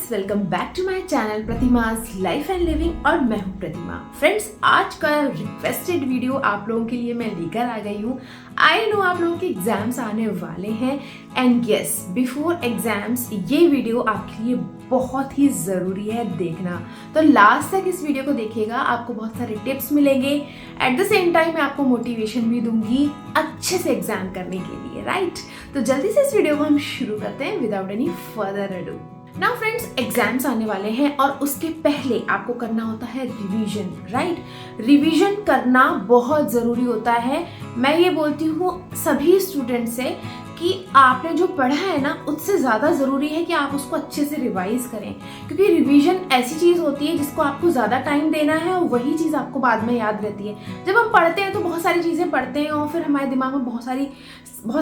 Friends, welcome back to my channel Pratima's life and living और मैं हूं प्रतिमा। फ्रेंड्स, आज का रिक्वेस्टेड वीडियो आप लोगों के लिए मैं लेकर आ गई हूं। आई नो आप लोगों के एग्जाम्स आने वाले हैं एंड यस, बिफोर एग्जाम्स ये वीडियो आपके लिए बहुत ही ज़रूरी है देखना। तो लास्ट तक इस वीडियो को देखिएगा, आपको बहुत सारे टिप्स मिलेंगे। एट द सेम टाइम मैं आपको मोटिवेशन भी दूंगी अच्छे से एग्जाम करने के लिए, राइट? तो जल्दी से इस वीडियो को हम शुरू करते हैं without any further ado. Now friends, exams आने वाले हैं और उसके पहले आपको करना होता है रिवीजन, राइट? रिवीजन करना बहुत ज़रूरी होता है। मैं ये बोलती हूँ सभी स्टूडेंट से कि आपने जो पढ़ा है ना, उससे ज़्यादा ज़रूरी है कि आप उसको अच्छे से रिवाइज करें, क्योंकि रिवीजन ऐसी चीज़ होती है जिसको आपको ज़्यादा टाइम देना है और वही चीज़ आपको बाद में याद रहती है। जब हम पढ़ते हैं तो बहुत सारी चीज़ें पढ़ते हैं और फिर हमारे दिमाग में बहुत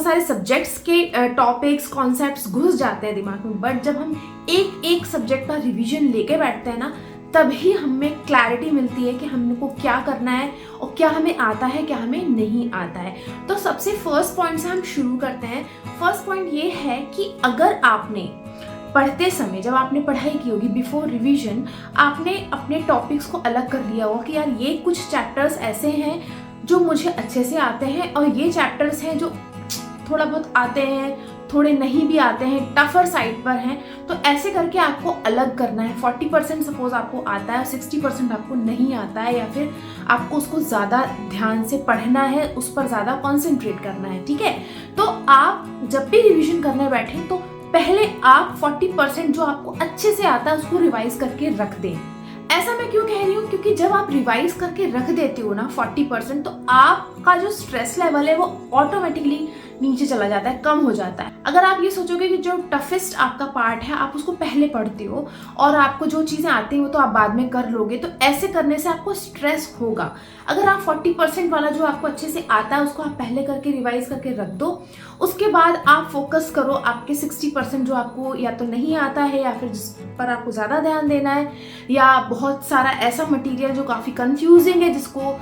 सारे सब्जेक्ट्स के टॉपिक्स कॉन्सेप्ट्स घुस जाते हैं दिमाग में। बट जब हम एक एक सब्जेक्ट का रिवीजन लेके बैठते हैं ना, तभी हमें क्लैरिटी मिलती है कि हमको क्या करना है और क्या हमें आता है, क्या हमें नहीं आता है। तो सबसे फर्स्ट पॉइंट से हम शुरू करते हैं। फर्स्ट पॉइंट ये है कि अगर आपने पढ़ते समय, जब आपने पढ़ाई की होगी बिफोर रिवीजन, आपने अपने टॉपिक्स को अलग कर लिया होगा कि यार ये कुछ चैप्टर्स ऐसे हैं जो मुझे अच्छे से आते हैं और ये चैप्टर्स हैं जो थोड़ा बहुत आते हैं, थोड़े नहीं भी आते हैं, टफर साइड पर हैं। तो ऐसे करके आपको अलग करना है। 40% सपोज आपको आता है, 60% आपको नहीं आता है, या फिर आपको उसको ज़्यादा ध्यान से पढ़ना है, उस पर ज़्यादा कॉन्सेंट्रेट करना है, ठीक है? तो आप जब भी रिवीजन करने बैठे तो पहले आप 40% जो आपको अच्छे से आता है उसको रिवाइज करके रख दें। ऐसा मैं क्यों कह रही हूँ? क्योंकि जब आप रिवाइज करके रख देते हो ना 40%, तो आपका जो स्ट्रेस लेवल है वो ऑटोमेटिकली नीचे चला जाता है, कम हो जाता है। अगर आप ये सोचोगे कि जो टफेस्ट आपका पार्ट है आप उसको पहले पढ़ते हो और आपको जो चीज़ें आती हैं वो तो आप बाद में कर लोगे, तो ऐसे करने से आपको स्ट्रेस होगा। अगर आप 40% वाला जो आपको अच्छे से आता है उसको आप पहले करके रिवाइज करके रख दो, उसके बाद आप फोकस करो आपके 60% जो आपको या तो नहीं आता है या फिर जिस पर आपको ज़्यादा ध्यान देना है, या बहुत सारा ऐसा मटेरियल जो काफ़ी कंफ्यूजिंग है जिसको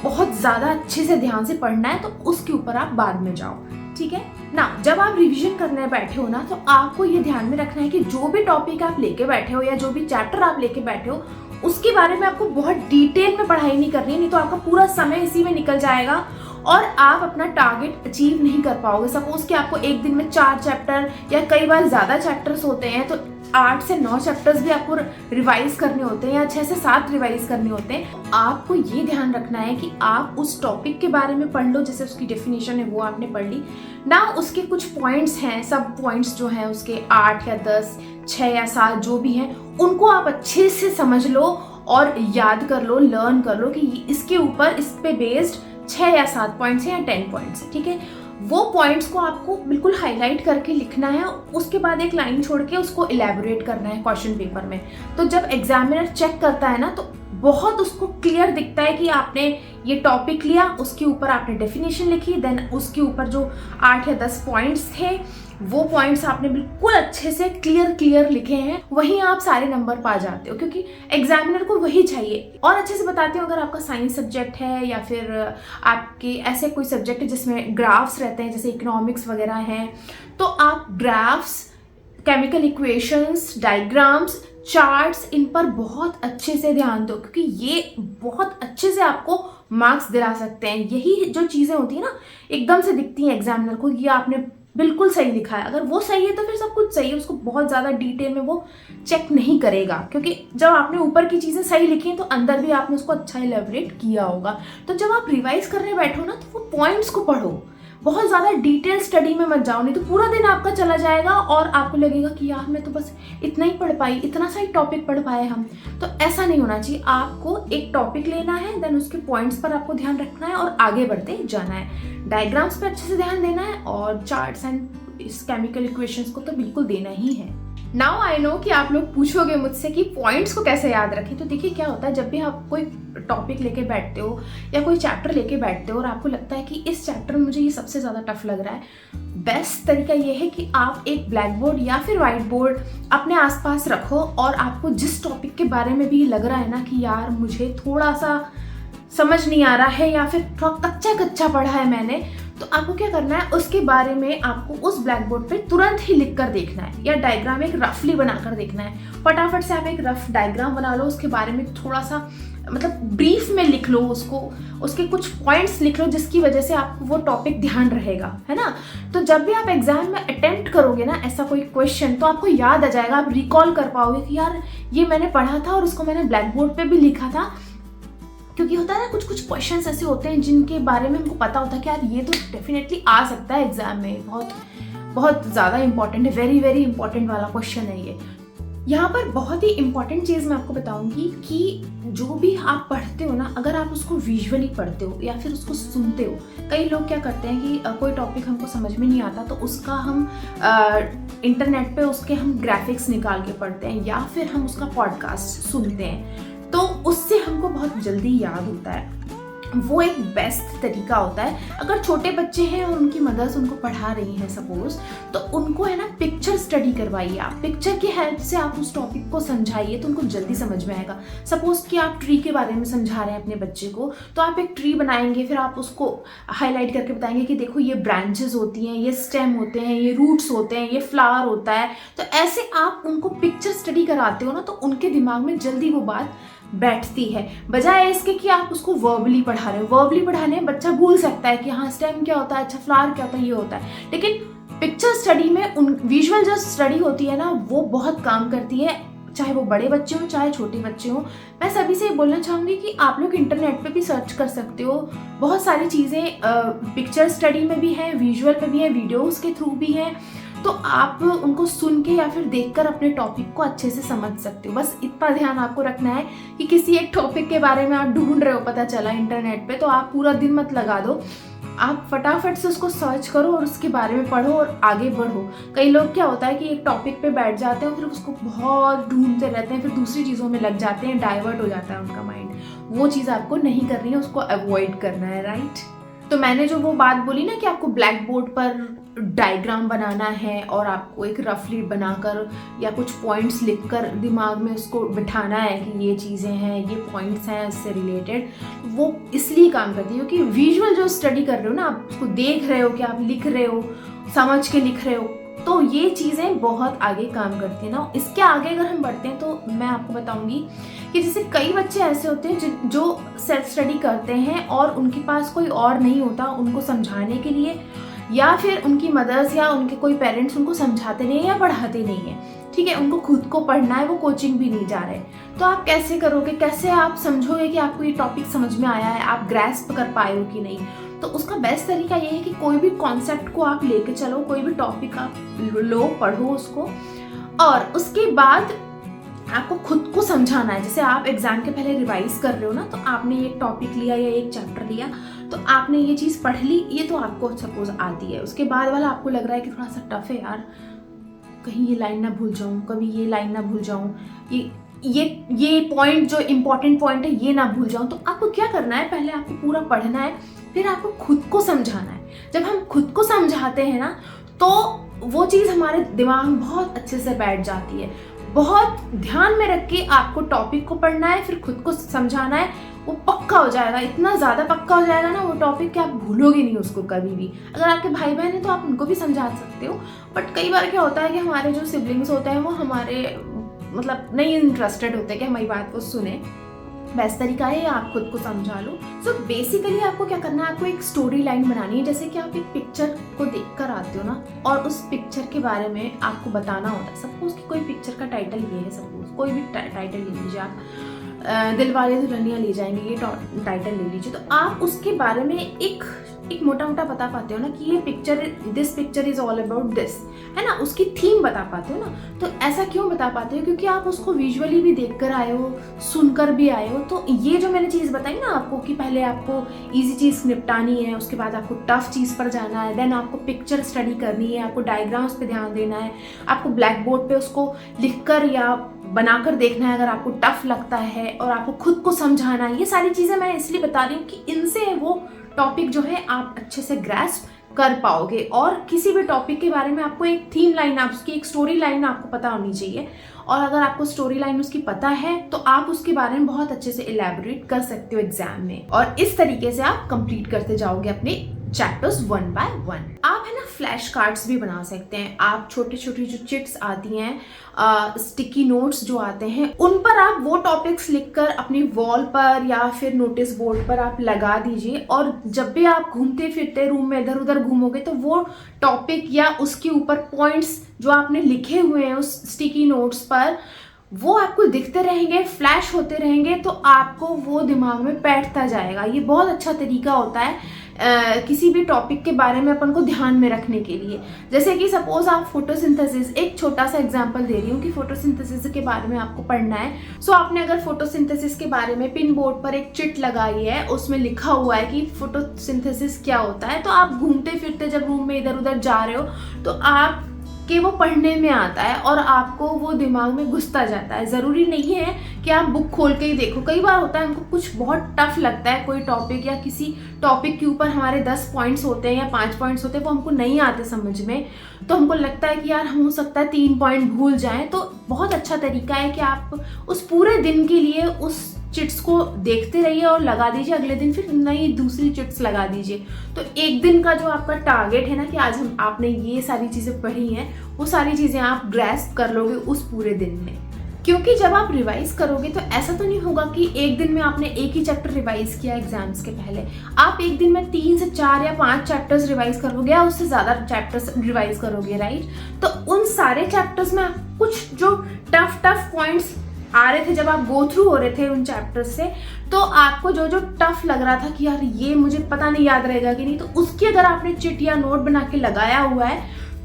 बहुत ज़्यादा अच्छे से ध्यान से पढ़ना है, तो उसके ऊपर आप बाद में जाओ, ठीक है ना? जब आप रिवीजन करने बैठे हो ना, तो आपको ये ध्यान में रखना है कि जो भी टॉपिक आप लेके बैठे हो या जो भी चैप्टर आप लेके बैठे हो उसके बारे में आपको बहुत डिटेल में पढ़ाई नहीं करनी है, नहीं तो आपका पूरा समय इसी में निकल जाएगा और आप अपना टारगेट अचीव नहीं कर पाओगे। सपोज कि आपको एक दिन में 4 चैप्टर या कई बार ज़्यादा चैप्टर्स होते हैं, तो 8 से 9 चैप्टर्स भी आपको रिवाइज करने होते हैं या 6 से 7 रिवाइज करने होते हैं। आपको ये ध्यान रखना है कि आप उस टॉपिक के बारे में पढ़ लो, जैसे उसकी डेफिनेशन है वो आपने पढ़ ली ना, उसके कुछ पॉइंट्स हैं, सब पॉइंट्स जो हैं उसके 8 या 10, 6 या 7 जो भी हैं, उनको आप अच्छे से समझ लो और याद कर लो, लर्न कर लो कि इसके ऊपर इस पे बेस्ड 6 या 7 पॉइंट्स हैं या 10 पॉइंट्स हैं, ठीक है? वो पॉइंट्स को आपको बिल्कुल हाईलाइट करके लिखना है, उसके बाद एक लाइन छोड़ के उसको इलेबोरेट करना है क्वेश्चन पेपर में। तो जब एग्जामिनर चेक करता है ना, तो बहुत उसको क्लियर दिखता है कि आपने ये टॉपिक लिया, उसके ऊपर आपने डेफिनेशन लिखी, देन उसके ऊपर जो 8 या 10 पॉइंट्स थे वो पॉइंट्स आपने बिल्कुल अच्छे से क्लियर लिखे हैं, वहीं आप सारे नंबर पा जाते हो, क्योंकि एग्जामिनर को वही चाहिए। और अच्छे से बताती हूँ, अगर आपका साइंस सब्जेक्ट है या फिर आपके ऐसे कोई सब्जेक्ट है जिसमें ग्राफ्स रहते हैं, जैसे इकोनॉमिक्स वगैरह हैं, तो आप graphs, chemical equations, diagrams, charts, इन पर बहुत अच्छे से ध्यान दो, क्योंकि ये बहुत अच्छे से आपको मार्क्स दिला सकते हैं। यही जो चीज़ें होती हैं ना, एकदम से दिखती हैं एग्जामिनर को, ये आपने बिल्कुल सही लिखा है। अगर वो सही है तो फिर सब कुछ सही है, उसको बहुत ज़्यादा डिटेल में वो चेक नहीं करेगा, क्योंकि जब आपने ऊपर की चीज़ें सही लिखी हैं तो अंदर भी आपने उसको अच्छा इलेबोरेट किया होगा। तो जब आप रिवाइज करने बैठो ना, तो वो पॉइंट्स को पढ़ो, बहुत ज़्यादा डिटेल स्टडी में मत जाओ, नहीं तो पूरा दिन आपका चला जाएगा और आपको लगेगा कि यार मैं तो बस इतना ही पढ़ पाई, इतना सा ही टॉपिक पढ़ पाए हम। तो ऐसा नहीं होना चाहिए। आपको एक टॉपिक लेना है, देन उसके पॉइंट्स पर आपको ध्यान रखना है और आगे बढ़ते जाना है। डायग्राम्स पे अच्छे से ध्यान देना है और चार्ट्स एंड इस केमिकल इक्वेशंस को तो बिल्कुल देना ही है। नाउ आई नो कि आप लोग पूछोगे मुझसे कि पॉइंट्स को कैसे याद रखें। तो देखिए क्या होता है, जब भी आप कोई टॉपिक लेके बैठते हो या कोई चैप्टर लेके बैठते हो और आपको लगता है कि इस चैप्टर में मुझे ये सबसे ज़्यादा टफ लग रहा है, बेस्ट तरीका ये है कि आप एक ब्लैक बोर्ड या फिर वाइट बोर्ड अपने आसपास रखो और आपको जिस टॉपिक के बारे में भी लग रहा है ना कि यार मुझे थोड़ा सा समझ नहीं आ रहा है या फिर थोड़ा कच्चा पढ़ा है मैंने, तो आपको क्या करना है, उसके बारे में आपको उस ब्लैक बोर्ड पे तुरंत ही लिख कर देखना है, या डायग्राम एक रफली बनाकर देखना है। फटाफट से आप एक रफ डायग्राम बना लो, उसके बारे में थोड़ा सा मतलब ब्रीफ में लिख लो उसको, उसके कुछ पॉइंट्स लिख लो जिसकी वजह से आपको वो टॉपिक ध्यान रहेगा, है ना। तो जब भी आप एग्जाम में अटेम्प्ट करोगे ना ऐसा कोई क्वेश्चन, तो आपको याद आ जाएगा, आप रिकॉल कर पाओगे कि यार ये मैंने पढ़ा था और इसको मैंने ब्लैक बोर्ड पे भी लिखा था। क्योंकि होता है ना कुछ क्वेश्चंस ऐसे होते हैं जिनके बारे में हमको पता होता है कि यार ये तो डेफिनेटली आ सकता है एग्जाम में, बहुत बहुत ज़्यादा इंपॉर्टेंट है, वेरी वेरी इंपॉर्टेंट वाला क्वेश्चन है ये। यहाँ पर बहुत ही इंपॉर्टेंट चीज़ मैं आपको बताऊंगी कि जो भी आप पढ़ते हो ना, अगर आप उसको विजुअली पढ़ते हो या फिर उसको सुनते हो, कई लोग क्या करते हैं कि कोई टॉपिक हमको समझ में नहीं आता तो उसका हम इंटरनेट पे उसके हम ग्राफिक्स निकाल के पढ़ते हैं, या फिर हम उसका पॉडकास्ट सुनते हैं, तो उससे हमको बहुत जल्दी याद होता है। वो एक बेस्ट तरीका होता है। अगर छोटे बच्चे हैं और उनकी मदर्स उनको पढ़ा रही हैं सपोज, तो उनको है ना पिक्चर स्टडी करवाइए आप, पिक्चर की हेल्प से आप उस टॉपिक को समझाइए तो उनको जल्दी समझ में आएगा। सपोज कि आप ट्री के बारे में समझा रहे हैं अपने बच्चे को, तो आप एक ट्री बनाएंगे, फिर आप उसको हाईलाइट करके बताएंगे कि देखो ये ब्रांचेस होती हैं, ये स्टेम होते हैं, ये रूट्स होते हैं, ये फ्लावर होता है। तो ऐसे आप उनको पिक्चर स्टडी कराते हो ना, तो उनके दिमाग में जल्दी वो बात बैठती है, बजाय इसके कि आप उसको वर्बली पढ़ा रहे हो। वर्बली पढ़ाने में बच्चा भूल सकता है कि हाँ स्टेम क्या होता है, अच्छा फ्लावर क्या होता है, ये होता है। लेकिन पिक्चर स्टडी में उन विजुअल जो स्टडी होती है ना, वो बहुत काम करती है, चाहे वो बड़े बच्चे हों चाहे छोटे बच्चे हों। मैं सभी से बोलना चाहूँगी कि आप लोग इंटरनेट पे भी सर्च कर सकते हो, बहुत सारी चीज़ें पिक्चर स्टडी में भी है, विजुअल पे भी है, वीडियोज़ के थ्रू भी है। तो आप उनको सुन के या फिर देखकर अपने टॉपिक को अच्छे से समझ सकते हो। बस इतना ध्यान आपको रखना है कि किसी एक टॉपिक के बारे में आप ढूंढ रहे हो, पता चला इंटरनेट पे, तो आप पूरा दिन मत लगा दो, आप फटाफट से उसको सर्च करो और उसके बारे में पढ़ो और आगे बढ़ो। कई लोग क्या होता है कि एक टॉपिक पे बैठ जाते हैं, फिर उसको बहुत ढूंढते रहते हैं, फिर दूसरी चीज़ों में लग जाते हैं, डाइवर्ट हो जाता है उनका माइंड। वो चीज़ आपको नहीं करनी है, उसको अवॉइड करना है, राइट। तो मैंने जो वो बात बोली ना कि आपको ब्लैक बोर्ड पर डायग्राम बनाना है और आपको एक रफली बनाकर या कुछ पॉइंट्स लिखकर दिमाग में उसको बिठाना है कि ये चीज़ें हैं, ये पॉइंट्स हैं इससे रिलेटेड, वो इसलिए काम करती है क्योंकि विजुअल जो स्टडी कर रहे हो ना, आप उसको देख रहे हो कि आप लिख रहे हो, समझ के लिख रहे हो, तो ये चीज़ें बहुत आगे काम करती है ना। इसके आगे अगर हम बढ़ते हैं तो मैं आपको बताऊंगी कि जैसे कई बच्चे ऐसे होते हैं जो सेल्फ स्टडी करते हैं और उनके पास कोई और नहीं होता उनको समझाने के लिए, या फिर उनकी मदर्स या उनके कोई पेरेंट्स उनको समझाते नहीं है या पढ़ाते नहीं है, ठीक है, उनको खुद को पढ़ना है, वो कोचिंग भी नहीं जा रहे। तो आप कैसे करोगे, कैसे आप समझोगे कि आपको ये टॉपिक समझ में आया है, आप ग्रैस्प कर पाए हो कि नहीं। तो उसका बेस्ट तरीका ये है कि कोई भी कॉन्सेप्ट को आप लेके चलो, कोई भी टॉपिक आप लो, पढ़ो उसको, और उसके बाद आपको खुद को समझाना है। जैसे आप एग्जाम के पहले रिवाइज कर रहे हो ना, तो आपने एक टॉपिक लिया या एक चैप्टर लिया, तो आपने ये चीज़ पढ़ ली, ये तो आपको सपोज आती है, उसके बाद वाला आपको लग रहा है कि थोड़ा सा टफ है यार, कहीं ये लाइन ना भूल जाऊँ, कभी ये लाइन ना भूल जाऊँ, ये पॉइंट जो इम्पोर्टेंट पॉइंट है ये ना भूल जाऊँ। तो आपको क्या करना है, पहले आपको पूरा पढ़ना है, फिर आपको खुद को समझाना है। जब हम खुद को समझाते हैं ना, तो वो चीज़ हमारे दिमाग में बहुत अच्छे से बैठ जाती है। बहुत ध्यान में रख के आपको टॉपिक को पढ़ना है, फिर खुद को समझाना है, वो पक्का हो जाएगा, इतना ज़्यादा पक्का हो जाएगा ना वो टॉपिक कि आप भूलोगे नहीं उसको कभी भी। अगर आपके भाई बहन हैं तो आप उनको भी समझा सकते हो, बट कई बार क्या होता है कि हमारे जो सिबलिंग्स होते हैं वो हमारे मतलब नहीं इंटरेस्टेड होते कि हमारी बात को सुने। बेस्ट तरीका है आप खुद को समझा लो। सो बेसिकली आपको क्या करना है, आपको एक स्टोरी लाइन बनानी है। जैसे कि आप एक पिक्चर को देखकर आते हो ना, और उस पिक्चर के बारे में आपको बताना होता है। सपोज कि कोई पिक्चर का टाइटल ये है, सपोज कोई भी टाइटल ले लीजिए आप, दिलवाले दुल्हनिया ले जाएंगे, ये टाइटल ले लीजिए। तो आप उसके बारे में एक मोटा मोटा बता पाते हो ना कि ये picture, this picture is all about this, है ना, उसकी थीम बता पाते हो ना। तो ऐसा क्यों बता पाते हो, क्योंकि आप उसको विजुअली भी देखकर आए हो, सुनकर भी आए हो। तो ये जो मैंने चीज़ बताई ना आपको कि पहले आपको इजी चीज़ निपटानी है, उसके बाद आपको टफ चीज़ पर जाना है, देन आपको पिक्चर स्टडी करनी है, आपको डायग्राम्स पे ध्यान देना है, आपको ब्लैक बोर्ड पे उसको लिखकर या बनाकर देखना है अगर आपको टफ लगता है, और आपको खुद को समझाना है। ये सारी चीज़ें मैं इसलिए बता रही हूँ कि इनसे वो टॉपिक जो है आप अच्छे से ग्रैस्प कर पाओगे। और किसी भी टॉपिक के बारे में आपको एक थीम लाइन, आप उसकी एक स्टोरी लाइन आपको पता होनी चाहिए, और अगर आपको स्टोरी लाइन उसकी पता है तो आप उसके बारे में बहुत अच्छे से इलेबोरेट कर सकते हो एग्जाम में, और इस तरीके से आप कंप्लीट करते जाओगे अपने चैप्टर्स 1 बाय 1। आप है ना फ्लैश कार्ड्स भी बना सकते हैं। आप छोटी छोटी जो चिट्स आती हैं, स्टिकी नोट्स जो आते हैं, उन पर आप वो टॉपिक्स लिखकर अपनी वॉल पर या फिर नोटिस बोर्ड पर आप लगा दीजिए। और जब भी आप घूमते फिरते रूम में इधर उधर घूमोगे तो वो टॉपिक या उसके ऊपर पॉइंट्स जो आपने लिखे हुए हैं उस स्टिकी नोट्स पर, वो आपको दिखते रहेंगे, फ्लैश होते रहेंगे, तो आपको वो दिमाग में बैठता जाएगा। ये बहुत अच्छा तरीका होता है किसी भी टॉपिक के बारे में अपन को ध्यान में रखने के लिए। जैसे कि सपोज आप फोटोसिंथेसिस, एक छोटा सा एग्जांपल दे रही हूँ कि फोटोसिंथेसिस के बारे में आपको पढ़ना है। सो आपने अगर फोटोसिंथेसिस के बारे में पिन बोर्ड पर एक चिट लगाई है, उसमें लिखा हुआ है कि फोटोसिंथेसिस क्या होता है, तो आप घूमते फिरते जब रूम में इधर उधर जा रहे हो तो आप कि वो पढ़ने में आता है और आपको वो दिमाग में घुसता जाता है। ज़रूरी नहीं है कि आप बुक खोल के ही देखो। कई बार होता है हमको कुछ बहुत टफ लगता है कोई टॉपिक, या किसी टॉपिक के ऊपर हमारे 10 पॉइंट्स होते हैं या 5 पॉइंट्स होते हैं, वो हमको नहीं आते समझ में, तो हमको लगता है कि यार हम हो सकता है 3 पॉइंट भूल जाएं। तो बहुत अच्छा तरीका है कि आप उस पूरे दिन के लिए उस चिट्स को देखते रहिए और लगा दीजिए। अगले दिन फिर नई दूसरी चिट्स लगा दीजिए। तो एक दिन का जो आपका टारगेट है ना कि आज आपने ये सारी चीज़ें पढ़ी हैं, वो सारी चीज़ें आप ग्रैस्प कर लोगे उस पूरे दिन में। क्योंकि जब आप रिवाइज करोगे तो ऐसा तो नहीं होगा कि एक दिन में आपने एक ही चैप्टर रिवाइज किया एग्जाम्स के पहले। आप एक दिन में 3 से 4 या 5 चैप्टर्स रिवाइज करोगे या उससे ज़्यादा चैप्टर्स रिवाइज करोगे, राइट। तो उन सारे चैप्टर्स में कुछ जो टफ पॉइंट्स आ रहे थे जब आप गो थ्रू हो रहे थे उन चैप्टर्स से, तो आपको जो जो टफ लग रहा था कि यार ये मुझे पता नहीं याद रहेगा कि नहीं, तो उसकी अगर आपने चिट या नोट बना के लगाया हुआ है,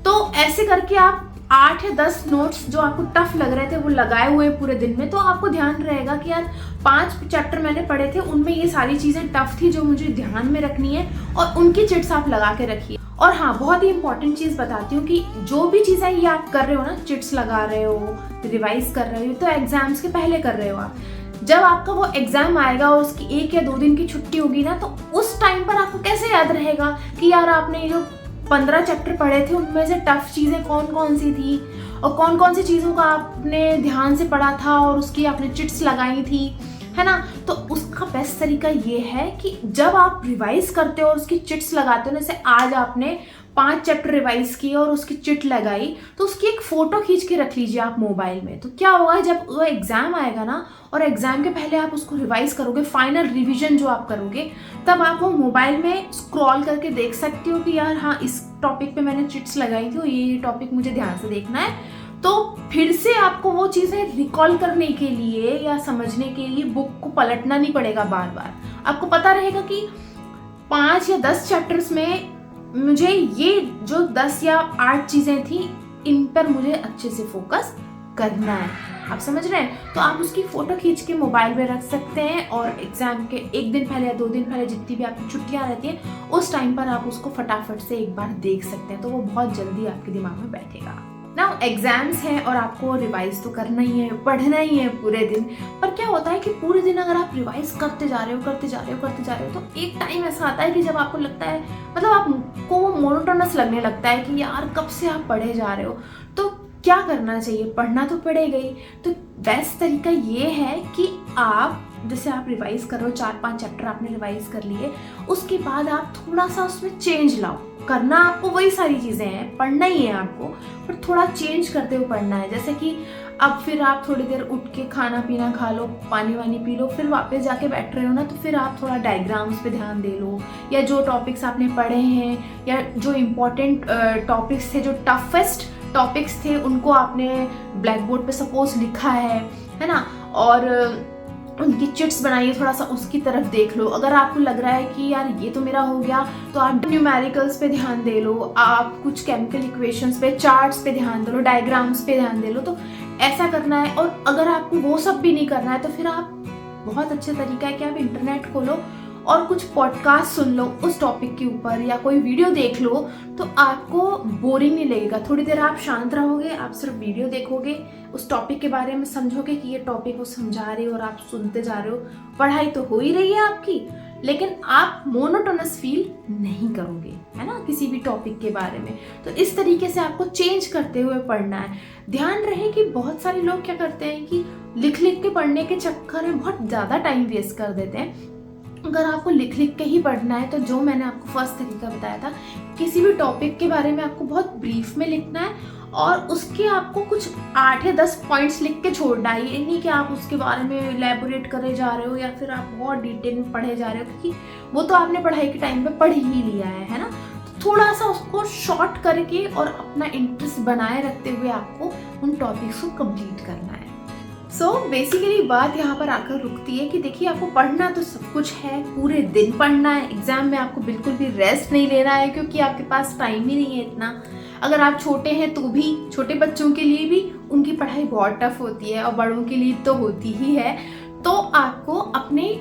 तो ऐसे करके आप 8 या 10 नोट्स जो आपको टफ लग रहे थे वो लगाए हुए पूरे दिन में, तो आपको ध्यान रहेगा कि यार 5 चैप्टर मैंने पढ़े थे, उनमें ये सारी चीज़ें टफ थी जो मुझे ध्यान में रखनी है, और उनकी चिट्स आप लगा के रखिए। और हाँ, बहुत ही इंपॉर्टेंट चीज़ बताती हूँ कि जो भी चीज़ें ये आप कर रहे हो ना, चिट्स लगा रहे हो, रिवाइज कर रहे हो, तो एग्जाम्स के पहले कर रहे हो आप। जब आपका वो एग्जाम आएगा और उसकी 1 या 2 दिन की छुट्टी होगी ना, तो उस टाइम पर आपको कैसे याद रहेगा कि यार आपने जो 15 चैप्टर पढ़े थे उनमें से टफ चीज़ें कौन कौन सी थी और कौन कौन सी चीज़ों का आपने ध्यान से पढ़ा था और उसकी आपने चिट्स लगाई थी, है ना। तो उसका बेस्ट तरीका ये है कि जब आप रिवाइज करते हो और उसकी चिट्स लगाते हो, जैसे आज आपने 5 चैप्टर रिवाइज किए और उसकी चिट लगाई, तो उसकी एक फ़ोटो खींच के रख लीजिए आप मोबाइल में। तो क्या होगा, जब वो एग्ज़ाम आएगा ना और एग्ज़ाम के पहले आप उसको रिवाइज करोगे, फाइनल रिवीजन जो आप करोगे, तब आप वो मोबाइल में स्क्रॉल करके देख सकते हो कि यार हाँ, इस टॉपिक पे मैंने चिट्स लगाई थी और ये टॉपिक मुझे ध्यान से देखना है। तो फिर से आपको वो चीज़ें रिकॉल करने के लिए या समझने के लिए बुक को पलटना नहीं पड़ेगा बार बार। आपको पता रहेगा कि 5 या 10 चैप्टर्स में मुझे ये जो 10 या 8 चीज़ें थी, इन पर मुझे अच्छे से फोकस करना है। आप समझ रहे हैं। तो आप उसकी फ़ोटो खींच के मोबाइल में रख सकते हैं और एग्ज़ाम के 1 दिन पहले या 2 दिन पहले, जितनी भी आपकी छुट्टियाँ रहती हैं, उस टाइम पर आप उसको फटाफट से एक बार देख सकते हैं, तो वो बहुत जल्दी आपके दिमाग में बैठेगा। नाउ एग्जाम्स हैं और आपको रिवाइज तो करना ही है, पढ़ना ही है पूरे दिन। पर क्या होता है कि पूरे दिन अगर आप रिवाइज करते जा रहे हो तो एक टाइम ऐसा आता है कि जब आपको लगता है, मतलब आपको मोनोटोनस लगने लगता है कि यार कब से आप पढ़े जा रहे हो। तो क्या करना चाहिए, पढ़ना तो पड़ेगा ही। तो बेस्ट तरीका ये है कि आप जैसे आप रिवाइज करो, 4-5 चैप्टर आपने रिवाइज कर लिए, उसके बाद आप थोड़ा सा उसमें चेंज लाओ। करना आपको वही सारी चीज़ें हैं, पढ़ना ही है आपको, पर थोड़ा चेंज करते हुए पढ़ना है। जैसे कि अब फिर आप थोड़ी देर उठ के खाना पीना खा लो, पानी वानी पी लो, फिर वापस जाके बैठ रहे हो ना, तो फिर आप थोड़ा डायग्राम्स पे ध्यान दे लो, या जो टॉपिक्स आपने पढ़े हैं या जो इम्पोर्टेंट टॉपिक्स थे, जो टफेस्ट टॉपिक्स थे, उनको आपने ब्लैक बोर्ड पे सपोज लिखा है ना, और उनकी चिट्स बनाइए, थोड़ा सा उसकी तरफ देख लो। अगर आपको लग रहा है कि यार ये तो मेरा हो गया, तो आप न्यूमेरिकल्स पे ध्यान दे लो, आप कुछ केमिकल इक्वेशंस पे, चार्ट्स पे ध्यान दे लो, डायग्राम्स पे ध्यान दे लो। तो ऐसा करना है। और अगर आपको वो सब भी नहीं करना है, तो फिर आप, बहुत अच्छा तरीका है कि आप इंटरनेट खोलो और कुछ पॉडकास्ट सुन लो उस टॉपिक के ऊपर, या कोई वीडियो देख लो, तो आपको बोरिंग नहीं लगेगा। थोड़ी देर आप शांत रहोगे, आप सिर्फ वीडियो देखोगे, उस टॉपिक के बारे में समझोगे कि ये टॉपिक वो समझा रहे हो और आप सुनते जा रहे हो। पढ़ाई तो हो ही रही है आपकी, लेकिन आप मोनोटोनस फील नहीं करोगे, है ना, किसी भी टॉपिक के बारे में। तो इस तरीके से आपको चेंज करते हुए पढ़ना है। ध्यान रहे कि बहुत सारे लोग क्या करते हैं कि लिख लिख के पढ़ने के चक्कर में बहुत ज़्यादा टाइम वेस्ट कर देते हैं। अगर आपको लिख लिख के ही पढ़ना है तो जो मैंने आपको फर्स्ट तरीका बताया था, किसी भी टॉपिक के बारे में आपको बहुत ब्रीफ में लिखना है और उसके आपको कुछ 8 या 10 पॉइंट्स लिख के छोड़ना है। ये नहीं कि आप उसके बारे में इलेबोरेट करे जा रहे हो या फिर आप बहुत डिटेल में पढ़े जा रहे हो, क्योंकि वो तो आपने पढ़ाई के टाइम पे पढ़ ही लिया है ना। तो थोड़ा सा उसको शॉर्ट करके और अपना इंटरेस्ट बनाए रखते हुए आपको उन टॉपिक्स को कंप्लीट करना है। सो बेसिकली बात यहाँ पर आकर रुकती है कि देखिए, आपको पढ़ना तो सब कुछ है, पूरे दिन पढ़ना है। एग्जाम में आपको बिल्कुल भी रेस्ट नहीं लेना है, क्योंकि आपके पास टाइम ही नहीं है इतना। अगर आप छोटे हैं तो भी, छोटे बच्चों के लिए भी उनकी पढ़ाई बहुत टफ होती है और बड़ों के लिए तो होती ही है। तो आपको अपने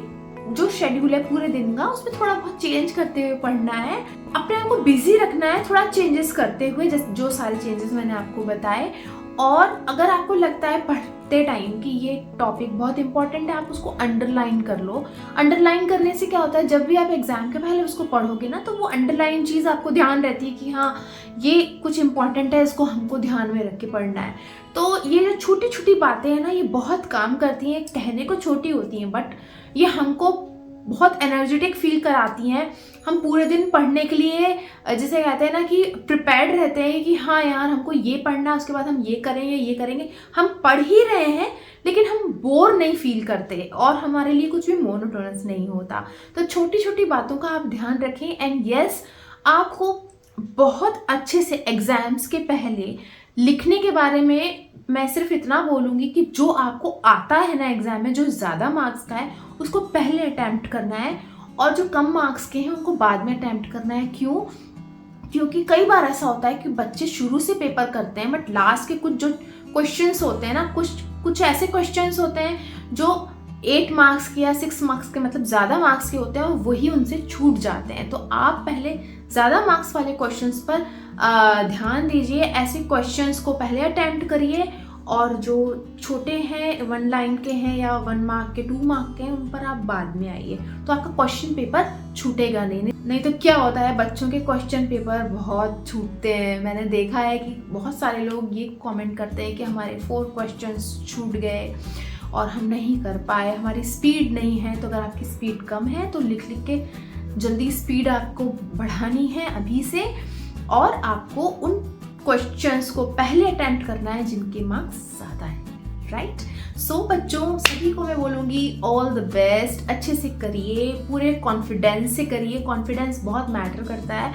जो शेड्यूल है पूरे दिन का, उसमें थोड़ा बहुत चेंज करते हुए पढ़ना है। अपने आप को बिजी रखना है थोड़ा चेंजेस करते हुए, जैसे जो सारे चेंजेस मैंने आपको बताए। और अगर आपको लगता है पढ़ते टाइम कि ये टॉपिक बहुत इंपॉर्टेंट है, आप उसको अंडरलाइन कर लो। अंडरलाइन करने से क्या होता है, जब भी आप एग्जाम के पहले उसको पढ़ोगे ना, तो वो अंडरलाइन चीज़ आपको ध्यान रहती है कि हाँ ये कुछ इंपॉर्टेंट है, इसको हमको ध्यान में रख के पढ़ना है। तो ये जो छोटी छोटी बातें हैं ना, ये बहुत काम करती हैं। कहने को छोटी होती हैं, बट ये हमको बहुत एनर्जेटिक फील कराती हैं। हम पूरे दिन पढ़ने के लिए, जिसे कहते हैं ना कि प्रिपेयर्ड रहते हैं कि हाँ यार हमको ये पढ़ना है, उसके बाद हम ये करेंगे। हम पढ़ ही रहे हैं लेकिन हम बोर नहीं फील करते और हमारे लिए कुछ भी मोनोटोनस नहीं होता। तो छोटी छोटी बातों का आप ध्यान रखें। एंड यस, आपको बहुत अच्छे से एग्जाम्स के पहले लिखने के बारे में मैं सिर्फ इतना बोलूँगी कि जो आपको आता है ना एग्जाम में, जो ज़्यादा मार्क्स का है उसको पहले अटैम्प्ट करना है और जो कम मार्क्स के हैं उनको बाद में अटैम्प्ट करना है। क्यों? क्योंकि कई बार ऐसा होता है कि बच्चे शुरू से पेपर करते हैं, बट लास्ट के कुछ जो क्वेश्चंस होते हैं ना, कुछ ऐसे क्वेश्चंस होते हैं जो 8 मार्क्स के या 6 मार्क्स के, मतलब ज़्यादा मार्क्स के होते हैं और वही उनसे छूट जाते हैं। तो आप पहले ज़्यादा मार्क्स वाले क्वेश्चंस पर ध्यान दीजिए, ऐसे क्वेश्चंस को पहले अटैम्प्ट करिए और जो छोटे हैं 1 लाइन के हैं या 1 मार्क के 2 मार्क के हैं, उन पर आप बाद में आइए, तो आपका क्वेश्चन पेपर छूटेगा नहीं तो क्या होता है, बच्चों के क्वेश्चन पेपर बहुत छूटते हैं। मैंने देखा है कि बहुत सारे लोग ये कमेंट करते हैं कि हमारे 4 क्वेश्चंस छूट गए और हम नहीं कर पाए, हमारी स्पीड नहीं है। तो अगर आपकी स्पीड कम है तो लिख लिख के जल्दी स्पीड आपको बढ़ानी है अभी से, और आपको उन क्वेश्चंस को पहले अटेम्प्ट करना है जिनके मार्क्स ज़्यादा हैं, राइट। सो बच्चों, सभी को मैं बोलूँगी ऑल द बेस्ट। अच्छे से करिए, पूरे कॉन्फिडेंस से करिए। कॉन्फिडेंस बहुत मैटर करता है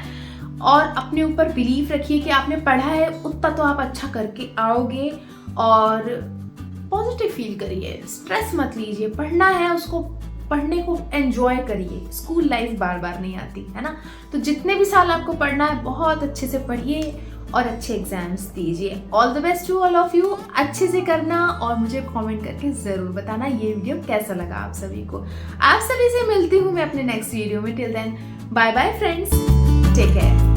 और अपने ऊपर बिलीव रखिए कि आपने पढ़ा है उतना तो आप अच्छा करके आओगे। और पॉजिटिव फील करिए, स्ट्रेस मत लीजिए। पढ़ना है, उसको पढ़ने को एंजॉय करिए। स्कूल लाइफ बार बार नहीं आती है ना, तो जितने भी साल आपको पढ़ना है बहुत अच्छे से पढ़िए और अच्छे एग्जाम्स दीजिए। All the best to all of you. अच्छे से करना और मुझे कमेंट करके ज़रूर बताना ये वीडियो कैसा लगा आप सभी को। आप सभी से मिलती हूँ मैं अपने नेक्स्ट वीडियो में। Till then bye bye friends, take care.